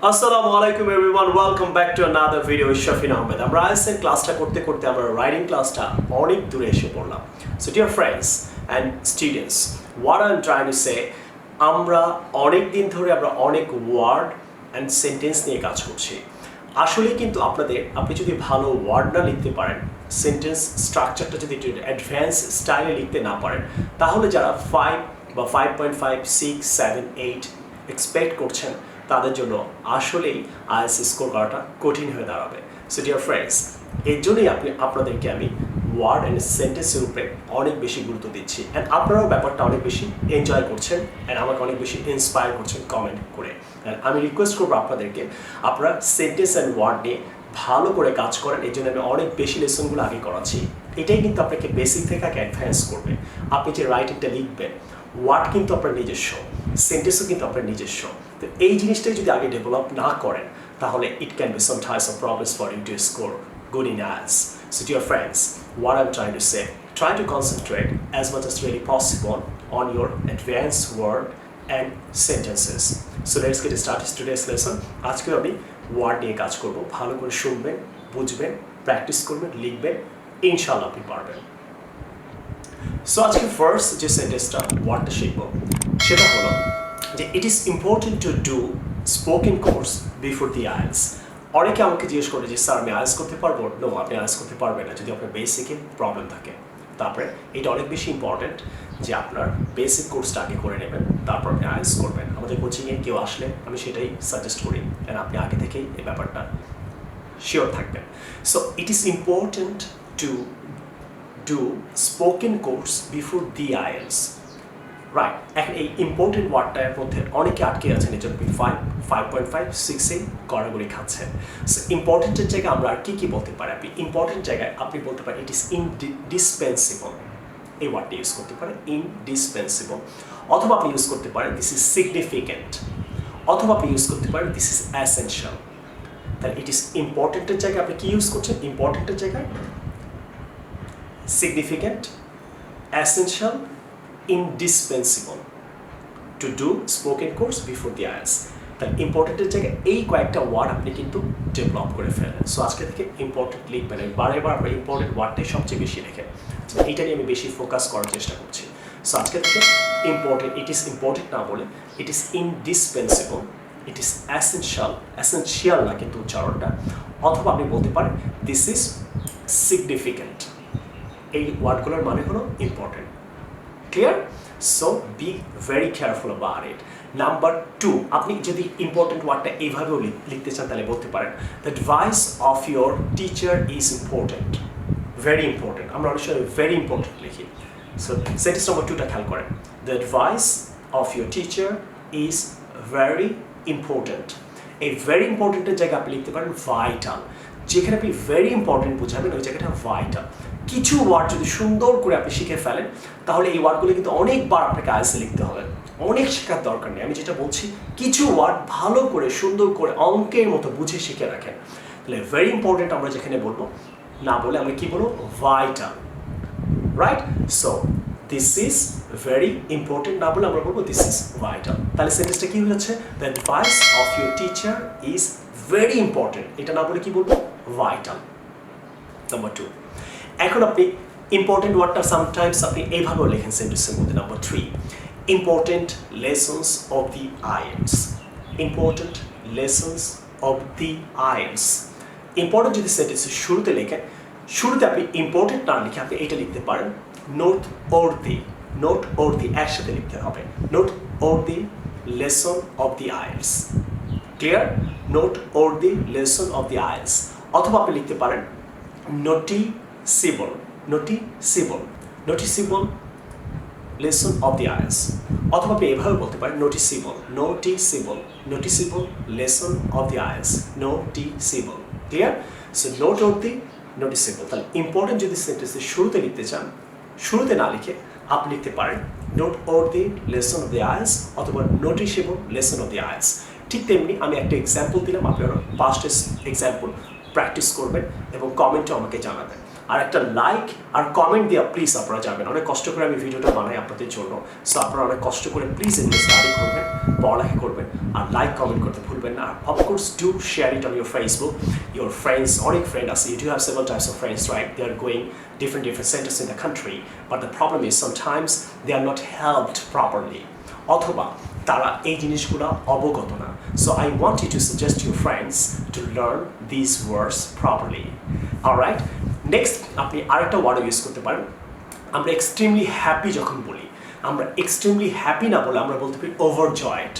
Assalamu alaikum everyone, welcome back to another video with Shafin Ahmed. আমরা IELTS ক্লাসটা করতে আমরা রাইটিং ক্লাসটা অনেক দূরে এসে পড়লাম। So dear friends and students, what I'm trying to say, আমরা অনেক দিন ধরে আমরা অনেক ওয়ার্ড and সেন্টেন্স নিয়ে কাজ করছি। আসলে কিন্তু আপনি যদি ভালো ওয়ার্ড না লিখতে পারেন, সেন্টেন্স স্ট্রাকচারটা যদি একটু অ্যাডভান্স স্টাইলে লিখতে না পারেন, তাহলে যারা 5 বা 5.5, 6, 7, 8 এক্সপেক্ট করছেন তাদের জন্য আসলেই আইএলটিএস স্কোর করাটা কঠিন হয়ে দাঁড়াবে। সো ডিয়ার ফ্রেন্ডস, এর জন্যই আপনাদেরকে আমি ওয়ার্ড অ্যান্ড সেন্টেন্সের উপরে অনেক বেশি গুরুত্ব দিচ্ছি, অ্যান্ড আপনারাও ব্যাপারটা অনেক বেশি এনজয় করছেন অ্যান্ড আমাকে অনেক বেশি ইন্সপায়ার করছেন কমেন্ট করে। অ্যান্ড আমি রিকোয়েস্ট করবো আপনাদেরকে আপনারা সেন্টেন্স অ্যান্ড ওয়ার্ড নিয়ে ভালো করে কাজ করেন। এই জন্য আমি অনেক বেশি লেসনগুলো আগে করাচ্ছি। এটাই কিন্তু আপনাকে বেসিক থেকে আগে অ্যাডভান্স করবে। আপনি যে রাইটিংটা লিখবেন, ওয়ার্ড কিন্তু আপনার নিজস্ব, সেন্টেন্সও কিন্তু আপনার নিজস্ব। তো এই জিনিসটাই যদি আগে ডেভেলপ না করেন, তাহলে it can be some types of problems for you to score good in IELTS. So dear friends, what I'm trying to say, try to concentrate as much as really possible on your advanced word and sentences. So let's get started today's lesson. আজকে আমি word নিয়ে কাজ করব। ভালো করে শুনবেন, বুঝবেন, practice করবেন, লিখবেন, ইনশাআল্লাহ আপনি পারবেন। সো আজকে ফার্স্ট যে সেন্টেন্সটা ওয়ার্ডটা শিখব সেটা হলো যে it is important to do spoken course before the IELTS. অনেকে আমাকে জিজ্ঞেস করে যে স্যার আমি আইএলটিএস করতে পারবো? নো, আপনি আইএলটিএস করতে পারবেন না যদি আপনার বেসিকে প্রবলেম থাকে। তারপরে এটা অনেক বেশি ইম্পর্টেন্ট যে আপনার বেসিক কোর্সটা আগে করে নেবেন, তারপর আপনি আইএলটিএস করবেন। আমাদের কোচিংয়ে কেউ আসলে আমি সেটাই সাজেস্ট করি, কারণ আপনি আগে থেকেই এই ব্যাপারটা শিওর থাকবেন। So it is important to do spoken course before the IELTS, right? এখন এই ইম্পর্টেন্ট ওয়ার্ডটার মধ্যে অনেকে আটকে আছেন, এই জন্য 5.5, 6 গড়াগড়ি খাচ্ছেন। সো ইম্পর্টেন্টের জায়গায় আমরা আর কি বলতে পারি? আপনি ইম্পর্টেন্ট জায়গায় আপনি বলতে পারেন ইট ইজ ইনডিসপেন্সিবল, এই ওয়ার্ডটা ইউজ করতে পারেন, ইনডিসপেন্সিবল। অথবা আপনি ইউজ করতে পারেন দিস ইজ সিগনিফিক্যান্ট, অথবা আপনি ইউজ করতে পারেন দিস ইজ এসেনশিয়াল। তাহলে ইট ইজ ইম্পর্টেন্টের জায়গায় আপনি কি ইউজ করছেন? ইম্পর্টেন্টের জায়গায় significant, essential, indispensable to do spoken course before the IELTS. তাহলে ইম্পর্টেন্টের জায়গায় এই কয়েকটা ওয়ার্ড আপনি কিন্তু ডেভেলপ করে ফেলেন। সো আজকে থেকে ইম্পর্টেন্ট লিখবেন, বারেবার আমরা ইম্পর্টেন্ট ওয়ার্ডটাই সবচেয়ে বেশি লেখেন। সো এইটা নিয়ে আমি বেশি ফোকাস করার চেষ্টা করছি। সো আজকে থেকে ইম্পর্টেন্ট, ইট ইজ ইম্পর্টেন্ট না বলে it is indispensable, it is essential, essential না কিন্তু উচ্চারণটা। অথবা আপনি বলতে পারেন দিস ইজ সিগনিফিক্যান্ট। এই ওয়ার্ডগুলোর মানে হলো important. Clear? So be very careful about it. Number 2, আপনি যদি ইম্পর্টেন্ট ওয়ার্ডটা এইভাবেও লিখতে চান তাহলে বলতে পারেন the advice of your teacher is important, very important. আমরা অনেক সময় ভেরি ইম্পর্টেন্ট লিখি। সো সেন্টেন্স নম্বর 2টা খেয়াল করেন, the advice of your teacher is very important. এই ভেরি ইম্পর্টেন্টের জায়গায় আপনি লিখতে পারেন ভাইটাল। যেখানে আপনি ভেরি ইম্পর্টেন্ট বোঝাবেন ওই জায়গাটা ভাইটাল। কিছু ওয়ার্ড যদি সুন্দর করে আপনি শিখে ফেলেন, তাহলে এই ওয়ার্ডগুলো কিন্তু অনেকবার আপনাকে আইএলটিএসে লিখতে হবে, অনেক শেখার দরকার নেই। আমি যেটা বলছি, কিছু ওয়ার্ড ভালো করে সুন্দর করে অঙ্কের মতো বুঝে শিখে রাখেন। তাহলে ভেরি ইম্পর্টেন্ট আমরা যেখানে বলবো, না বলে আমরা কি বলবো? Vital, right? So this is very important না বলে আমরা বলবো দিস ইজ ভাইটাল। তাহলে সেন্টেন্সটা কি হচ্ছে? The advice of your teacher is very important. এটা না বলে কি বলবো? ভাইটাল। নাম্বার 2, এখন আপনি ইম্পর্টেন্ট ওয়ার্ডটা সামটাইমস আপনি এইভাবেও লেখেন সেন্টেন্সের মধ্যে। Number 3, important lessons of the IELTS, important lessons of the IELTS. Important যদি সেন্টেন্সের শুরুতে লেখেন, শুরুতে আপনি ইম্পর্টেন্ট না লিখে আপনি এটা লিখতে পারেন note or the, note or the একসাথে লিখতে হবে, note or the lesson of the IELTS. Clear? Note or the lesson of the IELTS. অথবা আপনি লিখতে পারেন noticeable, noticeable, noticeable lesson of the IELTS. অথবা আপনি এভাবে বলতে পারেন noticeable, noticeable, noticeable lesson of the IELTS, noticeable. Clear? So note of the, noticeable. তাহলে ইম্পর্টেন্ট যদি সেন্টেন্সের শুরুতে লিখতে চান, শুরুতে না লিখে আপনি লিখতে পারেন note of the lesson of the IELTS অথবা noticeable lesson of the IELTS. ঠিক তেমনি আমি একটা এক্সাম্পল দিলাম, আপনারা 5টা এক্সাম্পল প্র্যাকটিস করবেন এবং কমেন্টও আমাকে জানাবেন। আর একটা লাইক আর কমেন্ট দিয়ে প্লিজ আপনারা যাবেন। অনেক কষ্ট করে আমি ভিডিওটা বানাই আপনাদের জন্য, সো আপনারা অনেক কষ্ট করে প্লিজ এগুলো স্টাডি করবেন, পড়ালেখা করবেন, আর লাইক কমেন্ট করতে ভুলবেন না। আর of course do share it on your Facebook, your friends, অনেক ফ্রেন্ড আছে, you do have several types of friends, right? They are going different centers in the country, but the problem is sometimes they are not helped properly, অথবা তারা এই জিনিসগুলো অবগত না। So I want you to suggest your friends to learn these words properly. Alright, next আপনি আরেকটা word use করতে পারেন। আমরা এক্সট্রিমলি হ্যাপি যখন বলি, আমরা এক্সট্রিমলি হ্যাপি না বলে আমরা বলতে পারি ওভারজয়েড।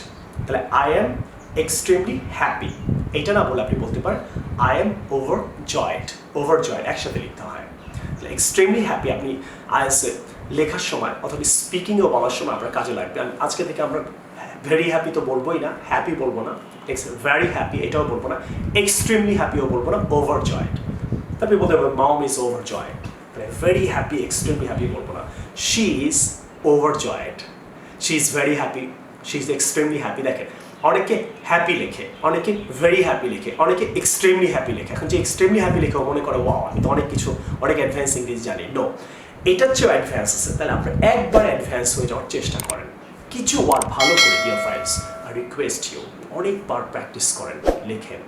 তাহলে আই এম এক্সট্রিমলি হ্যাপি, এটা না বলে আপনি বলতে পারেন আই এম ওভারজয়েড। ওভারজয়েড একসাথে লিখতে হয়। এক্সট্রিমলি হ্যাপি আপনি আইএলটিএস লেখার সময় অথবা স্পিকিংও বলার সময় আপনার কাজে লাগবে। আজকে থেকে আমরা ভেরি হ্যাপি তো বলবোই না, হ্যাপি বলবো না, ভেরি হ্যাপি এটাও বলবো না, এক্সট্রিমলি হ্যাপিও বলবো না, ওভারজয়েড। তারপরে বলতে হবে mom is overjoyed, very happy extremely happy বলবো না। She is overjoyed, she is very happy, she is extremely happy. দেখেন অনেকে হ্যাপি লেখে, অনেকে ভেরি হ্যাপি লেখে, অনেকে এক্সট্রিমলি হ্যাপি লেখে। এখন যে এক্সট্রিমলি হ্যাপি লেখে মনে করে ওয়াও আমি তো অনেক কিছু, অনেক অ্যাডভান্স ইংলিশ জানি। নো, এটার চেয়েও অ্যাডভান্স আছে। তাহলে আপনি একবার অ্যাডভান্স হয়ে যাওয়ার চেষ্টা করেন, কিছু ওয়ার্ড ভালো করে dear friends, I request you অনেকবার প্র্যাকটিস করেন, লেখেন,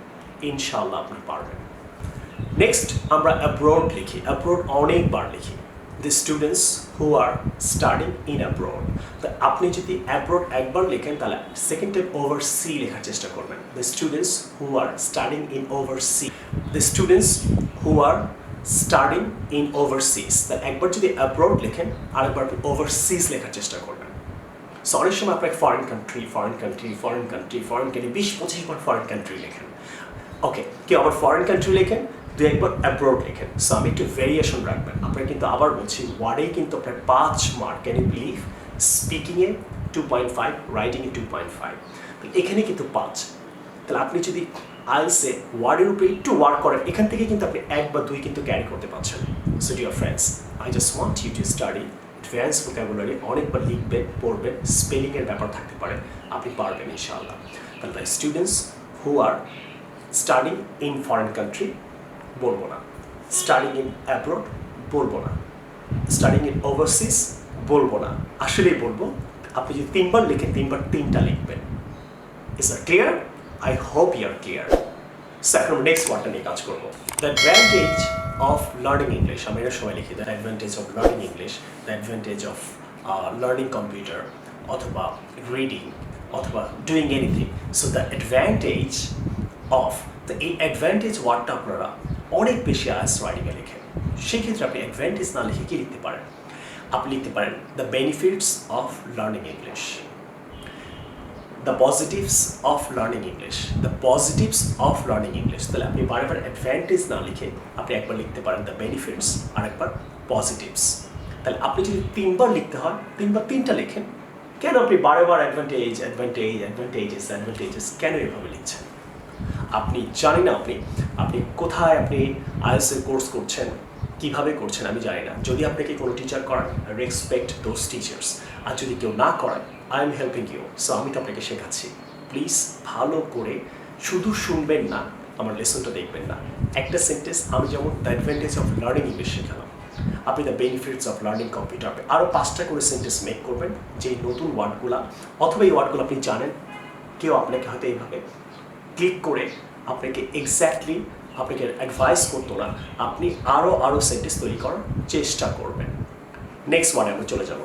ইনশাআল্লাহ আপনি পারবেন। নেক্সট আমরা অ্যাব্রড লিখি, অ্যাব্রড অনেকবার লিখি। The students who are studying in abroad, তো আপনি যদি abroad একবার লেখেন তাহলে সেকেন্ড টাইম overseas লেখার চেষ্টা করবেন। The students who are studying in overseas, the students who are studying in overseas, তাহলে একবার যদি abroad লেখেন আরেকবার আপনি overseas লেখার চেষ্টা করবেন। সো অনেক সময় আপনাকে ফরেন কান্ট্রি 20-25 বার ফরেন কান্ট্রি লেখেন। ওকে, কেউ আবার ফরেন কান্ট্রি লেখেন, দু একবার অ্যাব্রোড লেখেন। সো আমি একটু ভেরিয়েশন রাখবেন। আপনার কিন্তু আবার বলছি ওয়ার্ডেই কিন্তু আপনার 5 মার্ক, ক্যান ইউ বিলিভ? স্পিকিংয়ে 2.5, রাইটিংয়ে 2.5, এখানে কিন্তু 5। তাহলে আপনি যদি আইএলটিএসে ওয়ার্ডের উপরে একটু ওয়ার্ক করেন, এখান থেকে কিন্তু আপনি 1 বা 2 কিন্তু ক্যারি করতে পারছেন। So dear friends, I just want you to study advance vocabulary, অনেকবার লিখবেন, পড়বেন, স্পেলিংয়ের ব্যাপার থাকতে পারে, আপনি পারবেন ইনশাআল্লাহ। তাহলে the students who are studying in foreign country বলবো না, স্টাডিং ইন অ্যাব্রড বলবো না, স্টাডিং ইন ওভারসিজ বলবো না, আসলেই বলবো আপনি যদি 3 বার লিখেন 3 বার 3টা লিখবেন। Is that clear? I hope you are clear. So এখন নেক্সট ওয়ার্ডটা নিয়ে কাজ করবো। The advantage of learning English, আমি এটা সময় লিখি, the advantage of learning English, the advantage of learning computer অথবা রিডিং অথবা doing anything. So the advantage of, তো এই অ্যাডভান্টেজ ওয়ার্ডটা আপনারা অনেক বেশি আইএলটিএস রাইটিংয়ে লেখেন। সেক্ষেত্রে আপনি অ্যাডভান্টেজ না লিখে কি লিখতে পারেন? আপনি লিখতে পারেন the benefits of learning English, the positives of learning English, the positives of learning English. তাহলে আপনি বারবার অ্যাডভান্টেজ না লিখে আপনি একবার লিখতে পারেন দ্য বেনিফিটস আর একবার পজিটিভস। তাহলে আপনি যদি 3 বার লিখতে হয় 3 বার 3টা লেখেন। কেন আপনি বারবার অ্যাডভান্টেজেস কেন এভাবে লিখছেন? আপনি জানি না আপনি কোথায় আপনি আইএলটিএস কোর্স করছেন, কিভাবে করছেন আমি জানি না। যদি আপনাকে কোনো টিচার করান, রেসপেক্ট দোজ টিচার্স। আর যদি কেউ না করান, I am helping you. So আমি তো আপনাকে শেখাচ্ছি, প্লিজ ভালো করে শুধু শুনবেন না, আমার লেসনটা দেখবেন না। একটা সেন্টেন্স আমি যেমন the advantage of learning English শেখালাম, আপনি the benefits of learning computer, আপনি আরও 5টা করে সেন্টেন্স মেক করবেন যেই নতুন ওয়ার্ডগুলো অথবা এই ওয়ার্ডগুলো আপনি জানেন, কেউ আপনাকে হয়তো এইভাবে ক্লিক করে আপনাকে এক্স্যাক্টলি আপনাকে অ্যাডভাইস করতো না, আপনি আরও সেন্টেন্স তৈরি করার চেষ্টা করবেন। নেক্সট ওয়ার্ডে আমরা চলে যাব।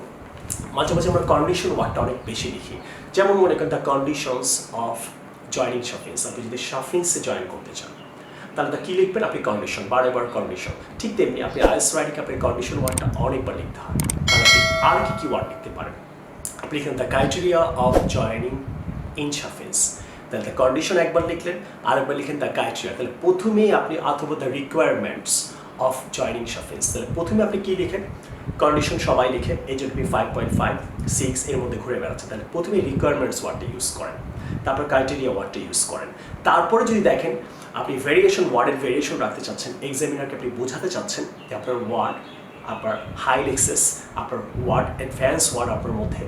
মাঝে মাঝে আমরা কন্ডিশন ওয়ার্ডটা অনেক বেশি লিখি। যেমন মনে করেন দ্য কন্ডিশনস অফ জয়নিং শাফিন্স, আপনি যদি শাফিন্সে জয়েন করতে চান তাহলে তা কী লিখবেন? আপনি কন্ডিশন, বারবার কন্ডিশন। ঠিক তেমনি আপনি আইএলটিএস রাইটিংয়ে আপনি কন্ডিশন ওয়ার্ডটা অনেকবার লিখতে হয়। তাহলে আপনি আর কী ওয়ার্ড লিখতে পারেন? আপনি লিখেন the criteria of joining in শাফিন্স, তাহলে দ্য কন্ডিশন একবার লিখলেন, আরেকবার লিখেন দ্য ক্রাইটেরিয়া। তাহলে প্রথমেই আপনি অথবা দ্য রিকোয়ারমেন্টস অফ জয়নিং শাফিন্স, তাহলে প্রথমে আপনি কী লিখেন? কন্ডিশন সবাই লিখে, এই জন্য 5.5, 6 এর মধ্যে ঘুরে বেড়াচ্ছে। তাহলে প্রথমে রিকোয়ারমেন্টস ওয়ার্ডটা ইউজ করেন, তারপর ক্রাইটেরিয়া ওয়ার্ডটা ইউজ করেন। তারপরে যদি দেখেন আপনি ওয়ার্ডের ভেরিয়েশন রাখতে চাচ্ছেন, এক্সামিনারকে আপনি বোঝাতে চাচ্ছেন যে আপনার ওয়ার্ড, আপনার হাই লেক্সেস, আপনার ওয়ার্ড অ্যাডভান্স ওয়ার্ড আপনার মধ্যে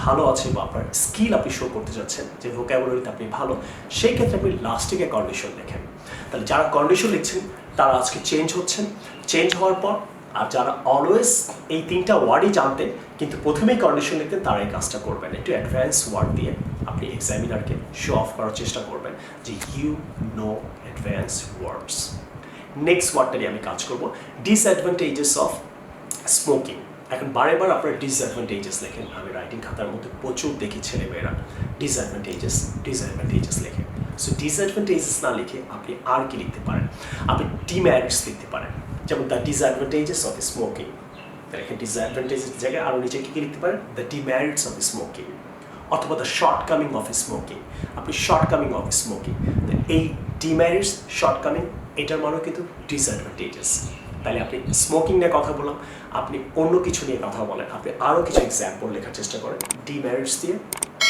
ভালো আছে বা আপনার স্কিল আপনি শো করতে চাচ্ছেন যে ভোকাবুলারিতে আপনি ভালো, সেই ক্ষেত্রে আপনি লাস্টে গিয়ে কন্ডিশন লেখেন। তাহলে যারা কন্ডিশন লিখছেন তারা আজকে চেঞ্জ হচ্ছেন। চেঞ্জ হওয়ার পর আর যারা অলওয়েজ এই 3টা ওয়ার্ডই জানতেন কিন্তু প্রথমেই কন্ডিশন লিখতেন, তারা এই কাজটা করবেন। একটু অ্যাডভান্স ওয়ার্ড দিয়ে আপনি এক্সামিনারকে শো অফ করার চেষ্টা করবেন যে you know advance words. Next ওয়ার্ডটা নিয়ে আমি কাজ করব, ডিসঅ্যাডভান্টেজেস অফ স্মোকিং। এখন বারে আপনারা ডিসঅ্যাডভান্টেজেস লেখেন। আমি রাইটিং খাতার মধ্যে প্রচুর দেখি ছেলেমেয়েরা ডিসঅ্যাডভান্টেজেস লেখে। সো ডিসঅ্যাডভান্টেজেস না লিখে আপনি আর কি লিখতে পারেন? আপনি ডিমেরিটস লিখতে পারেন, যেমন দ্য ডিসঅ্যাডভান্টেজেস অফ স্মোকিং। তাহলে এখানে ডিসঅ্যাডভান্টেজেস জায়গায় আরও নিচে কী লিখতে পারেন? দ্য ডিমেরিটস অফ স্মোকিং, অথবা দ্য শর্টকামিং অফ স্মোকিং। আপনি শর্টকামিং অফ স্মোকিং, এই ডিমেরিটস শর্টকামিং এটার মানেও কিন্তু ডিসঅ্যাডভান্টেজেস। তাহলে আপনি স্মোকিং নিয়ে কথা বললাম, আপনি অন্য কিছু নিয়ে কথা বলেন, আপনি আরও কিছু এক্সাম্পল লেখার চেষ্টা করেন ডিমেরিটস দিয়ে,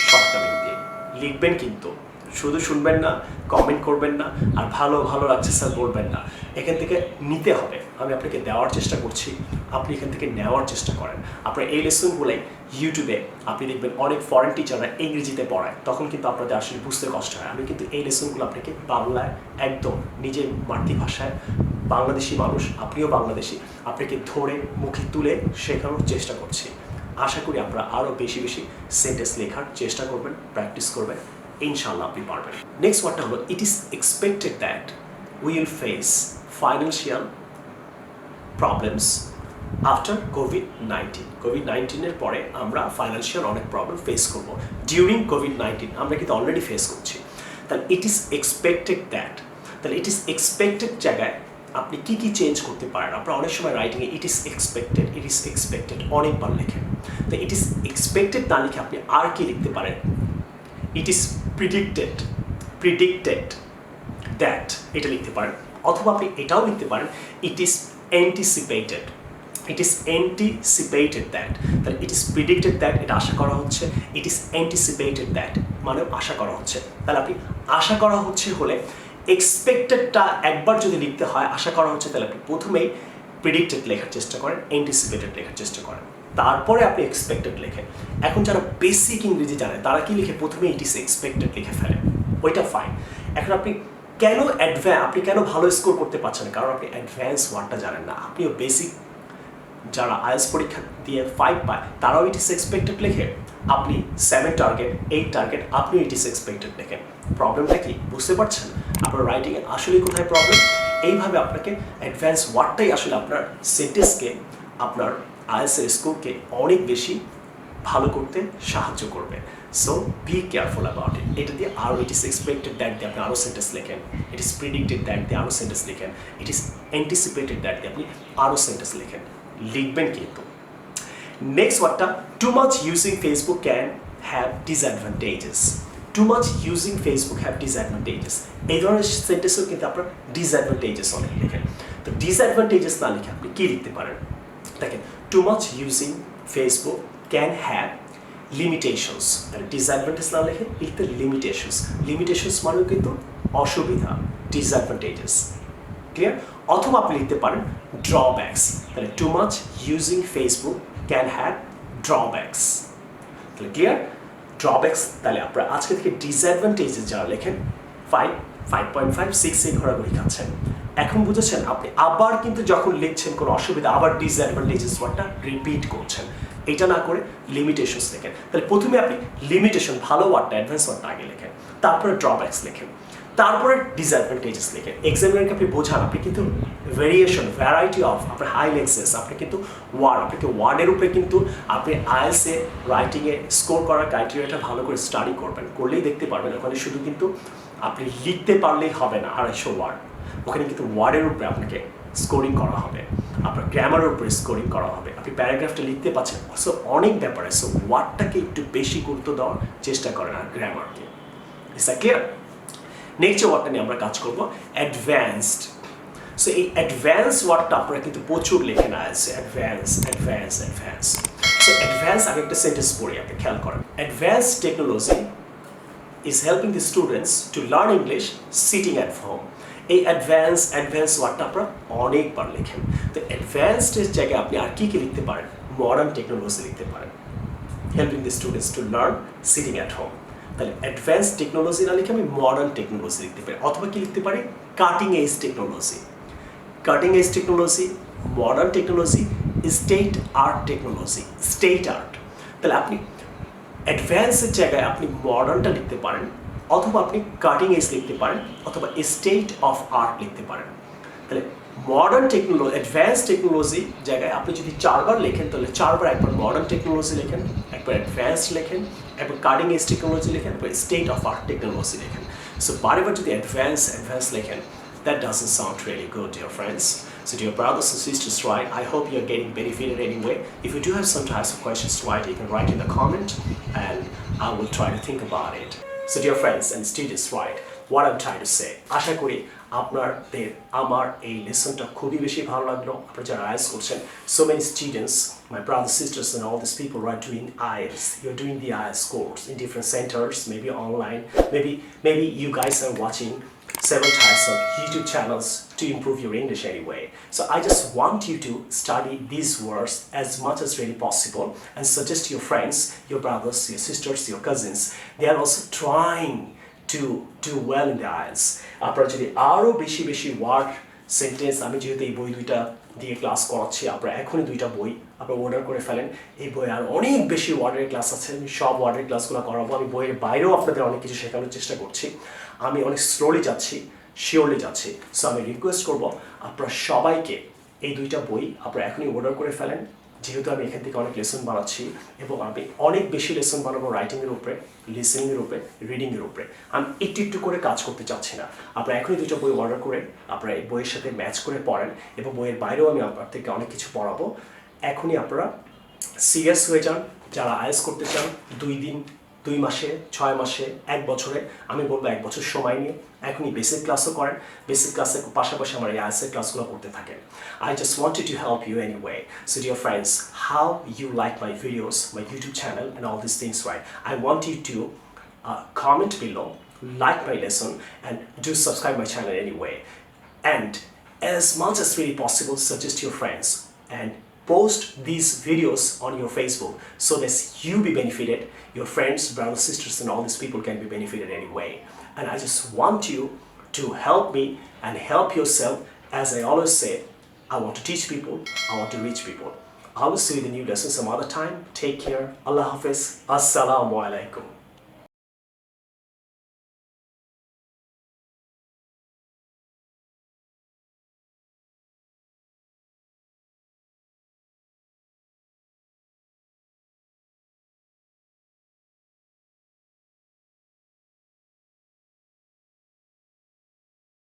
শর্টকামিং দিয়ে লিখবেন। কিন্তু শুধু শুনবেন না, কমেন্ট করবেন না, আর ভালো লাগছে স্যার বলবেন না। এখান থেকে নিতে হবে, আমি আপনাকে দেওয়ার চেষ্টা করছি, আপনি এখান থেকে নেওয়ার চেষ্টা করেন। আপনার এই লেসনগুলোই ইউটিউবে আপনি দেখবেন অনেক ফরেন টিচাররা ইংরেজিতে পড়ায়, তখন কিন্তু আপনাদের আসলে বুঝতে কষ্ট হয়। আমি কিন্তু এই লেসনগুলো আপনাকে বাংলায় একদম নিজের মাতৃভাষায়, বাংলাদেশি মানুষ, আপনিও বাংলাদেশি, আপনাকে ধরে মুখে তুলে শেখানোর চেষ্টা করছি। আশা করি আপনারা আরও বেশি সেন্টেন্স লেখার চেষ্টা করবেন, প্র্যাকটিস করবেন, ইনশাআল্লাহ আপনি পারবেন। নেক্সট ওয়ার্ডটা হলো it is expected that will face financial problems after COVID-19 পরে আমরা ফাইন্যান্সিয়াল অনেক প্রবলেম ফেস করবো। ডিউরিং কোভিড-19 আমরা কিন্তু অলরেডি ফেস করছি। তাহলে ইট ইজ এক্সপেক্টেড দ্যাট, তাহলে ইট ইজ এক্সপেক্টেড জায়গায় আপনি কি চেঞ্জ করতে পারেন? আপনারা অনেক সময় রাইটিংয়ে ইট ইজ এক্সপেক্টেড অনেকবার লেখেন। তো ইট ইজ এক্সপেক্টেড না লিখে আপনি আর কি লিখতে পারেন? ইট ইজ প্রিডিক্টেড দ্যাট, এটা লিখতে পারেন। অথবা আপনি এটাও লিখতে পারেন ইট ইজ অ্যান্টিসিপেটেড দ্যাট। তাহলে ইট ইজ প্রিডিক্টেড দ্যাট, এটা আশা করা হচ্ছে। ইট ইজ অ্যান্টিসিপেটেড দ্যাট মানে আশা করা হচ্ছে। তাহলে আপনি আশা করা হচ্ছে হলে এক্সপেক্টেডটা একবার যদি লিখতে হয়, আশা করা হচ্ছে, তাহলে আপনি প্রথমেই প্রিডিক্টেড লেখার চেষ্টা করেন, অ্যান্টিসিপেটেড লেখার চেষ্টা করেন, তারপরে আপনি এক্সপেক্টেড লেখেন। এখন যারা বেসিক ইংরেজি জানে তারা কি লিখে? প্রথমে ইট ইজ এক্সপেক্টেড লিখে ফেলে, ওইটা ফাইন। এখন আপনি কেন ভালো স্কোর করতে পারছেন? কারণ আপনি অ্যাডভান্স ওয়ার্ডটা জানেন না। আপনিও বেসিক যারা IELTS পরীক্ষা দিয়ে 5 পায় তারাও ইট ইজ এক্সপেক্টেড লেখে। আপনি 7 টার্গেট 8 টার্গেট আপনিও ইট ইজ এক্সপেক্টেড লেখেন। প্রবলেমটা কি বুঝতে পারছেন? আপনার রাইটিংয়ে আসলে কোথায় প্রবলেম? এইভাবে আপনাকে অ্যাডভান্স ওয়ার্ডটাই আসলে আপনার সেন্টেন্সকে, আপনার IELTS এর স্কোরকে অনেক বেশি ভালো করতে সাহায্য করবে। So be careful about it. এটা দিয়ে আরও ইট ইস এক্সপেক্টেড দ্যাট দিয়ে আপনি আরও সেন্টেন্স লেখেন, ইট ইস প্রিডিক্টেড দ্যাট দিয়ে আরও সেন্টেন্স লেখেন, ইট ইস অ্যান্টিসিপেটেড দ্যাট দিয়ে আপনি আরও সেন্টেন্স লেখেন, লিখবেন কিন্তু। নেক্সট ওয়ার্ডটা too much using Facebook can have disadvantages. Too much using Facebook have disadvantages, এই ধরনের সেন্টেন্সও কিন্তু আপনার ডিসঅ্যাডভান্টেজেস অনেক লেখেন। তো ডিসঅ্যাডভান্টেজেস না লিখে আপনি কী লিখতে পারেন? দেখেন, too much using Facebook can have limitations. তাহলে ডিসঅ্যাডভান্টেজ না লিখে লিখতে লিমিটেশনস মানেও কিন্তু অসুবিধা, ডিসঅ্যাডভান্টেজেস। ক্লিয়ার? অথবা আপনি লিখতে পারেন ড্রব্যাকস। তাহলে too much using Facebook can have drawbacks. তাহলে ক্লিয়ার? ড্রব্যাকস। তাহলে আপনারা আজকে থেকে ডিসঅ্যাডভান্টেজেস যারা লেখেন 5.5 6 ঘোরাঘুরি খাচ্ছেন। এখন বুঝেছেন? আপনি আবার কিন্তু যখন লিখছেন কোনো অসুবিধা, আবার ডিসঅ্যাডভান্টেজেস ওয়ার্ডটা রিপিট করছেন। এটা না করে লিমিটেশনস লেখেন। তাহলে প্রথমে আপনি লিমিটেশন ভালো ওয়ার্ডটা, অ্যাডভান্স ওয়ার্ডটা আগে লেখেন, তারপরে ড্রব্যাকস লেখেন, তারপরে ডিসঅ্যাডভান্টেজেস লেখেন। এক্সামিনারকে আপনি বোঝান, আপনি কিন্তু ভ্যারাইটি অফ আপনার হাই লেন্সেস, আপনি কিন্তু আপনাকে ওয়ার্ডের উপরে কিন্তু আপনি IELTS-এ রাইটিংয়ে স্কোর করার ক্রাইটেরিয়াটা ভালো করে স্টাডি করলেই দেখতে পারবেন। ওখানে শুধু কিন্তু আপনি লিখতে পারলেই হবে না 250 ওয়ার্ড, ওখানে কিন্তু ওয়ার্ডের উপরে আপনাকে স্কোরিং করা হবে, আপনার গ্রামারের উপরে স্কোরিং করা হবে, আপনি প্যারাগ্রাফটা লিখতে পারছেন। সো অনেক ব্যাপারে, সো ওয়ার্ডটাকে একটু বেশি গুরুত্ব দেওয়ার চেষ্টা করেন আর গ্রামারকে। Is that clear? নেক্সট যে ওয়ার্ডটা নিয়ে আমরা কাজ করবো অ্যাডভান্সড। সো এই অ্যাডভান্স ওয়ার্ডটা আপনারা কিন্তু প্রচুর লেখেন IELTS-এ, অ্যাডভান্স। সো অ্যাডভান্স, আমি একটা সেন্টেন্স পড়ি, আপনি খেয়াল করেন। Advance technology is helping the students to learn English sitting at home. এই অ্যাডভান্স ওয়ার্ডটা আপনারা অনেকবার লেখেন। তো অ্যাডভান্সডের জায়গায় আপনি আর কি লিখতে পারেন? মডার্ন টেকনোলজি লিখতে পারেন, helping the students to learn sitting at home. তাহলে অ্যাডভান্স টেকনোলজি না লিখে আমি মডার্ন টেকনোলজি লিখতে পারি, অথবা কি লিখতে পারি? Cutting edge technology. Cutting edge technology, modern technology, state art technology, state art. তাহলে আপনি অ্যাডভান্সের জায়গায় আপনি মডার্নটা লিখতে পারেন, অথবা আপনি কাটিং এজ লিখতে পারেন, অথবা স্টেট অফ আর্ট লিখতে পারেন। তাহলে মডার্ন টেকনোলজি, অ্যাডভান্স টেকনোলজি জায়গায় আপনি যদি 4বার লেখেন, তাহলে 4বার একবার মডার্ন টেকনোলজি লেখেন, একবার অ্যাডভান্স লেখেন, একবার কাটিং এজ টেকনোলজি লেখেন, একবার স্টেট অফ আর্ট টেকনোলজি লেখেন। সো বারেবার যদি অ্যাডভান্স লেখেন, that doesn't sound really good, dear friends. So dear brothers and sisters, right, I hope you're getting benefited anyway. If you do have some types of questions to write, you can write in the comment and I will try to think about it. So dear friends and students, right, what I'm trying to say, আশা করি আপনাদের আমার এই লেসনটা খুবই বেশি ভালো লাগলো। আপনারা যারা IELTS করছেন, so many students, my brothers, sisters and all these people who are doing IELTS, you're doing the IELTS course in different centers, maybe online, maybe you guys are watching several types of YouTube channels to improve your English anyway. So I just want you to study these words as much as really possible and suggest to your friends, your brothers, your sisters, your cousins. They are also trying to do well in the IELTS. আপনারা যদি আরও বেশি word sentence, আমি যেহেতু এই বই দুইটা দিয়ে ক্লাস করাচ্ছি, আপনারা এখনই দুইটা বই আপনারা অর্ডার করে ফেলেন। এই বই আর অনেক বেশি ওয়ার্ডের ক্লাস আছে, আমি সব ওয়ার্ডের ক্লাসগুলো করাবো। আমি বইয়ের বাইরেও আপনাদের অনেক কিছু শেখানোর চেষ্টা করছি। আমি অনেক স্লোলি যাচ্ছি, শিওরলি যাচ্ছি। সো আমি রিকোয়েস্ট করবো আপনারা সবাইকে এই দুইটা বই আপনারা এখনই অর্ডার করে ফেলেন, যেহেতু আমি এখান থেকে অনেক লেসন বানাচ্ছি এবং আমি অনেক বেশি লেসন বানাবো রাইটিংয়ের উপরে, লিসেনিংয়ের উপরে, রিডিংয়ের উপরে। আমি একটু করে কাজ করতে চাচ্ছি না। আপনারা এখনই দুটো বই অর্ডার করে আপনারা এই বইয়ের সাথে ম্যাচ করে পড়েন এবং বইয়ের বাইরেও আমি আপনার থেকে অনেক কিছু পড়াবো। এখনই আপনারা সিরিয়াস হয়ে যান। যারা IELTS করতে চান 2 দিন, 2 মাসে, 6 মাসে, 1 বছরে, আমি বলবো 1 বছর সময় নিয়ে এখনই বেসিক ক্লাসও করেন। বেসিক ক্লাসের পাশাপাশি আমার এই IELTS ক্লাসগুলো করতে থাকেন। I just wanted to help you anyway. So dear friends, how you like my videos, my YouTube channel and all these things, right? I want you to comment below, like my lesson and do subscribe my channel anyway. And as much as really possible, suggest your friends and post these videos on your Facebook so that you be benefited, your friends, brothers, sisters and all these people can be benefited anyway. And I just want you to help me and help yourself. As I always say, I want to teach people, I want to reach people. I will see you in the new lesson some other time. Take care. Allah Hafiz. Assalamu alaikum.